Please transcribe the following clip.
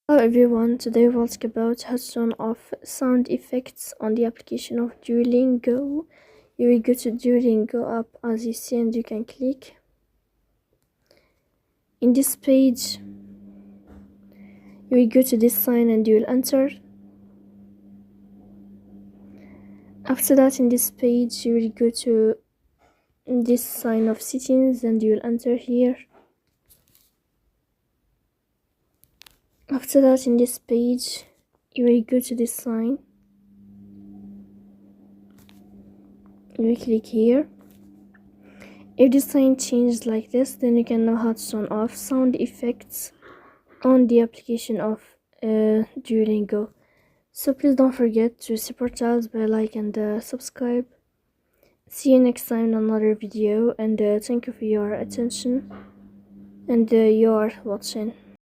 Hello everyone, today we'll talk about how to turn off sound effects on the application of Duolingo. You will go to Duolingo app as you see and you can click. In this page, you will go to this sign and you will enter. After that, in this page, you will go to this sign of settings and you will enter here. After that, in this page, you will go to this sign. You will click here. If the sign changed like this, then you can know how to turn off sound effects on the application of Duolingo. So please don't forget to support us by like and subscribe. See you next time in another video, and thank you for your attention and your watching.